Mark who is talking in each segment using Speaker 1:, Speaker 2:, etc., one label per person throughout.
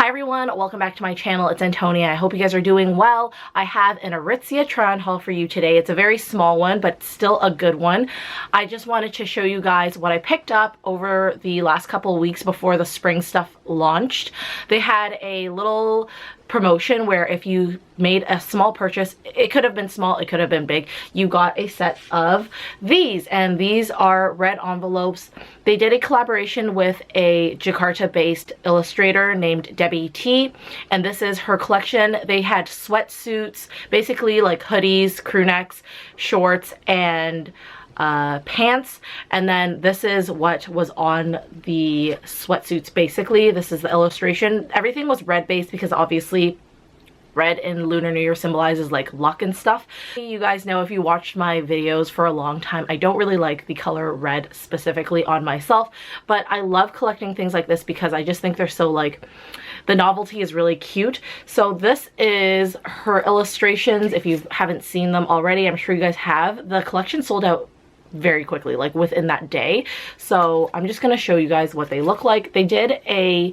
Speaker 1: Hi everyone, welcome back to my channel. It's Antonia. I hope you guys are doing well. I have an Aritzia Try haul for you today. It's a very small one, but still a good one. I just wanted to show you guys what I picked up over the last couple of weeks before the spring stuff launched. They had a little promotion where if you made a small purchase, it could have been small, it could have been big, you got a set of these, and these are red envelopes. They did a collaboration with a Jakarta based illustrator named Debbie T, and this is her collection. They had sweatsuits, basically like hoodies, crew necks, shorts, and pants, and then this is what was on the sweatsuits. Basically, this is the illustration. Everything was red based because obviously red in Lunar New Year symbolizes like luck and stuff. You guys know, if you watched my videos for a long time, I don't really like the color red specifically on myself, but I love collecting things like this because I just think they're so like, the novelty is really cute. So this is her illustrations. If you haven't seen them already, I'm sure you guys have. The collection sold out very quickly, like within that day. So I'm just gonna show you guys what they look like. They did a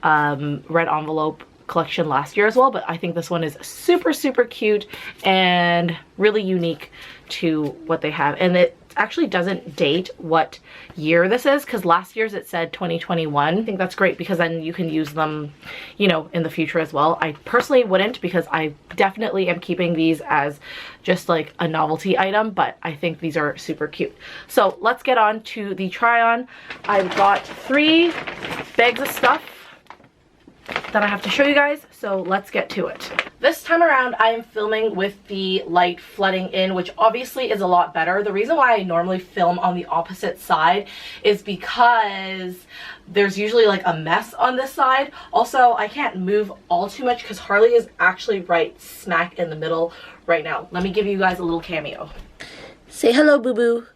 Speaker 1: red envelope collection last year as well, but I think this one is super cute and really unique to what they have. And it actually doesn't date what year this is, because last year's it said 2021. I think that's great because then you can use them, you know, in the future as well. I personally wouldn't, because I definitely am keeping these as just like a novelty item, but I think these are super cute. So let's get on to the try on. I've got 3 bags of stuff that I have to show you guys, so let's get to it. This time around I am filming with the light flooding in, which obviously is a lot better. The reason why I normally film on the opposite side is because there's usually like a mess on this side. Also, I can't move all too much because Harley is actually right smack in the middle right now. Let me give you guys a little cameo. Say hello, boo-boo.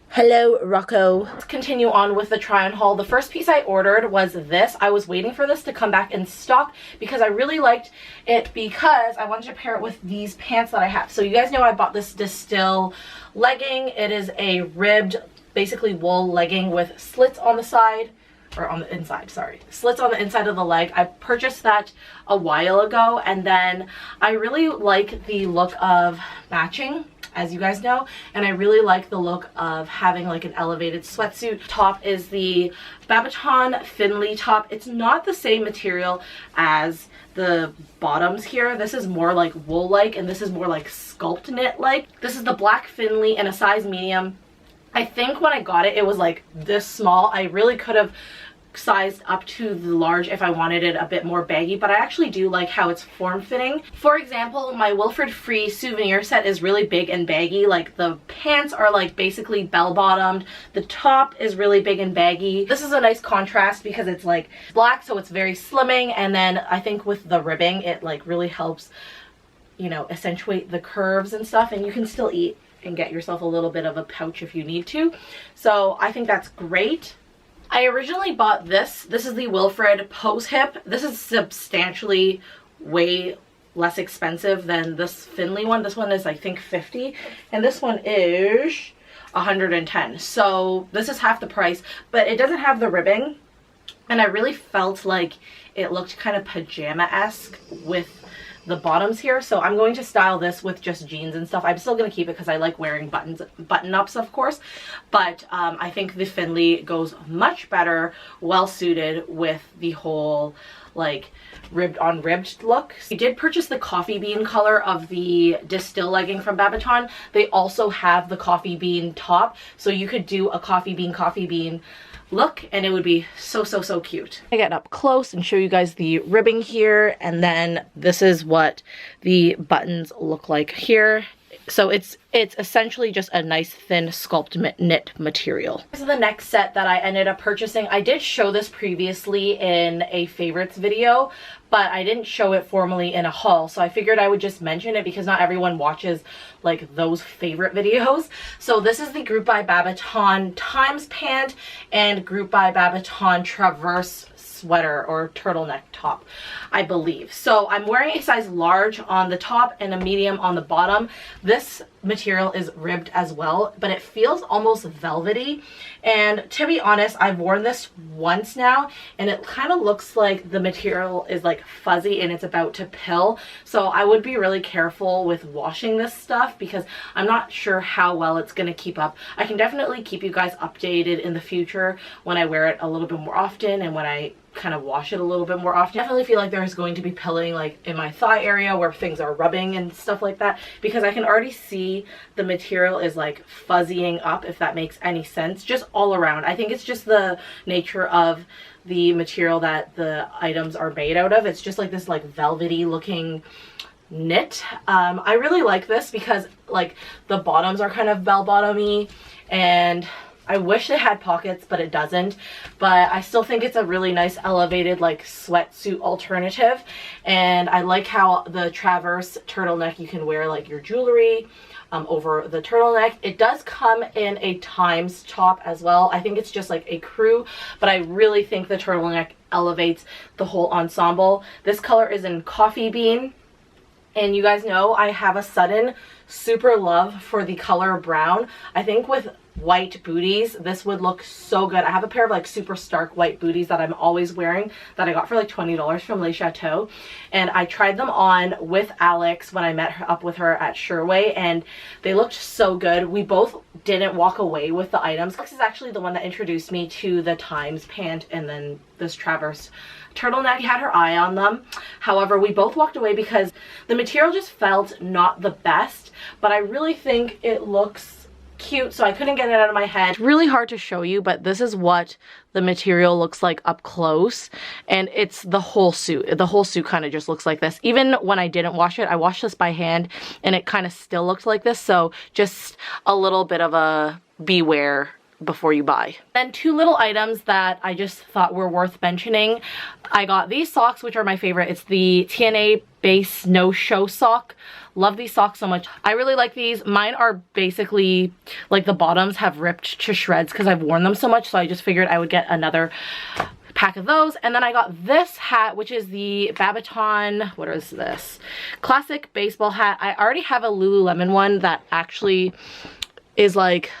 Speaker 1: Hello, Rocco. Let's continue on with the try on haul. The first piece I ordered was this. I was waiting for this to come back in stock because I really liked it, because I wanted to pair it with these pants that I have. So you guys know I bought this Distill legging. It is a ribbed, basically wool legging with slits on the side, or on the inside, sorry. Slits on the inside of the leg. I purchased that a while ago, and then I really like the look of matching, as you guys know, and I really like the look of having like an elevated sweatsuit. Top is the Babyton Thinly top. It's not the same material as the bottoms here. This is more like wool-like, and this is more like sculpt knit-like. This is the black Finley in a size medium. I think when I got it, it was like this small. I really could have sized up to the large if I wanted it a bit more baggy, but I actually do like how it's form-fitting. For example, my WILFRED free souvenir set is really big and baggy. Like the pants are like basically bell-bottomed. The top is really big and baggy. This is a nice contrast because it's like black, so it's very slimming, and then I think with the ribbing it like really helps, you know, accentuate the curves and stuff, and you can still eat and get yourself a little bit of a pouch if you need to. So I think that's great. I originally bought this. This is the WILFRED Pose Hip. This is substantially way less expensive than this Finley one. This one is I think $50, and this one is $110. So this is half the price, but it doesn't have the ribbing, and I really felt like it looked kind of pajama-esque with the bottoms here. So I'm going to style this with just jeans and stuff. I'm still going to keep it because I like wearing button-ups, of course, but I think the Finley goes much better, well suited with the whole like ribbed on ribbed look. I did purchase the coffee bean color of the Distill legging from Babiton. They also have the coffee bean top, so you could do a coffee bean look, and it would be so cute. I get up close and show you guys the ribbing here, and then this is what the buttons look like here. So it's essentially just a nice thin sculpt knit material. This is the next set that I ended up purchasing. I did show this previously in a favorites video, but I didn't show it formally in a haul, so I figured I would just mention it because not everyone watches like those favorite videos. So this is the Group by Babaton Times pant and Group by Babaton Traverse sweater or turtleneck top, I believe. So I'm wearing a size large on the top and a medium on the bottom. This material is ribbed as well, but it feels almost velvety. And to be honest, I've worn this once now and it kind of looks like the material is like fuzzy and it's about to pill. So I would be really careful with washing this stuff because I'm not sure how well it's going to keep up. I can definitely keep you guys updated in the future when I wear it a little bit more often and when I kind of wash it a little bit more often. I definitely feel like there's going to be pilling like in my thigh area where things are rubbing and stuff like that, because I can already see the material is like fuzzying up, if that makes any sense, just all around. I think it's just the nature of the material that the items are made out of. It's just like this like velvety looking knit. I really like this because like the bottoms are kind of bell-bottomy, and I wish it had pockets, but it doesn't. But I still think it's a really nice elevated like sweatsuit alternative. And I like how the Traverse turtleneck, you can wear like your jewelry over the turtleneck. It does come in a Times top as well. I think it's just like a crew, but I really think the turtleneck elevates the whole ensemble. This color is in coffee bean. And you guys know I have a sudden super love for the color brown. I think with white booties this would look so good. I have a pair of like super stark white booties that I'm always wearing that I got for like $20 from Le Chateau, and I tried them on with Alex when I met her up with her at Sherway, and they looked so good. We both didn't walk away with the items. Alex is actually the one that introduced me to the Times pant and then this Traverse turtleneck. Had her eye on them. However, we both walked away because the material just felt not the best, but I really think it looks cute, so I couldn't get it out of my head. It's really hard to show you, but this is what the material looks like up close, and it's the whole suit. The whole suit kind of just looks like this. Even when I didn't wash it, I washed this by hand and it kind of still looked like this, so just a little bit of a beware before you buy. Then two little items that I just thought were worth mentioning. I got these socks, which are my favorite. It's the TNA base no show sock. Love these socks so much. I really like these. Mine are basically like the bottoms have ripped to shreds because I've worn them so much, so I just figured I would get another pack of those. And then I got this hat, which is the Babiton, what is this? Classic baseball hat. I already have a Lululemon one that actually is like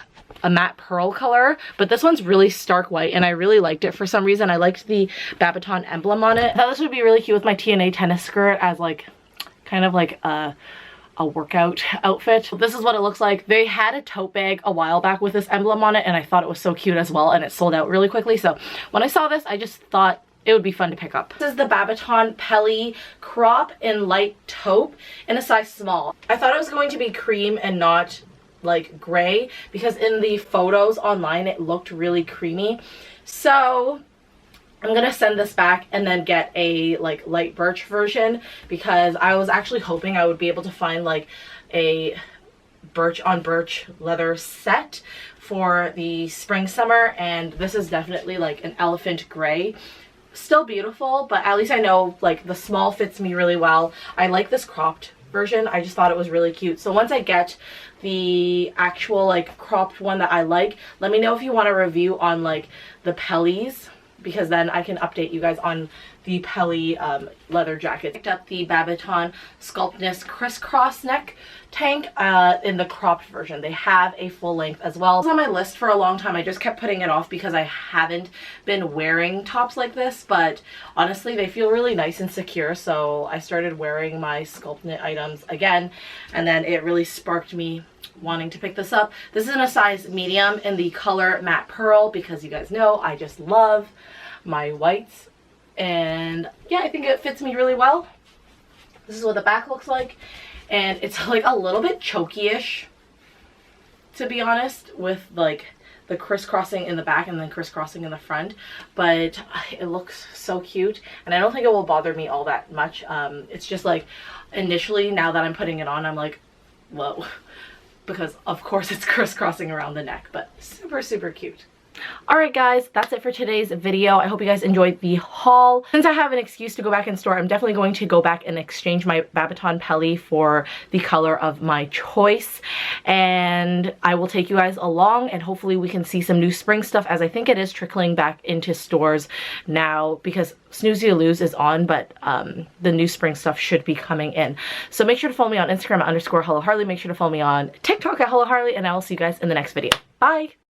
Speaker 1: a matte pearl color, but this one's really stark white and I really liked it for some reason. I liked the Babiton emblem on it. I thought this would be really cute with my TNA tennis skirt as like kind of like a workout outfit. This is what it looks like. They had a tote bag a while back with this emblem on it and I thought it was so cute as well, and it sold out really quickly. So when I saw this, I just thought it would be fun to pick up. This is the Babiton Peli crop in light taupe in a size small. I thought it was going to be cream and not like gray because in the photos online it looked really creamy. So I'm gonna send this back and then get a like light birch version because I was actually hoping I would be able to find like a birch on birch leather set for the spring summer, and this is definitely like an elephant gray. Still beautiful, but at least I know like the small fits me really well. I like this cropped version. I just thought it was really cute. So once I get the actual like cropped one that I like, let me know if you want a review on like the Pellis, because then I can update you guys on the Peli leather jacket. Picked up the Babiton Sculptness crisscross neck tank in the cropped version. They have a full length as well. It's on my list for a long time. I just kept putting it off because I haven't been wearing tops like this, but honestly they feel really nice and secure, so I started wearing my Sculptness items again, and then it really sparked me wanting to pick this up. This is in a size medium in the color matte pearl because you guys know I just love my whites, and yeah, I think it fits me really well. This is what the back looks like, and it's like a little bit chokey-ish, to be honest, with like the crisscrossing in the back and then crisscrossing in the front, but it looks so cute and I don't think it will bother me all that much. It's just like initially, now that I'm putting it on, I'm like, whoa, because of course it's crisscrossing around the neck, but super, super cute. Alright guys, that's it for today's video. I hope you guys enjoyed the haul. Since I have an excuse to go back in store, I'm definitely going to go back and exchange my Babiton Peli for the color of my choice. And I will take you guys along and hopefully we can see some new spring stuff, as I think it is trickling back into stores now because Snoozy to Lose is on, but the new spring stuff should be coming in. So make sure to follow me on Instagram at _HelloHarley. Make sure to follow me on TikTok at HelloHarley, and I will see you guys in the next video. Bye!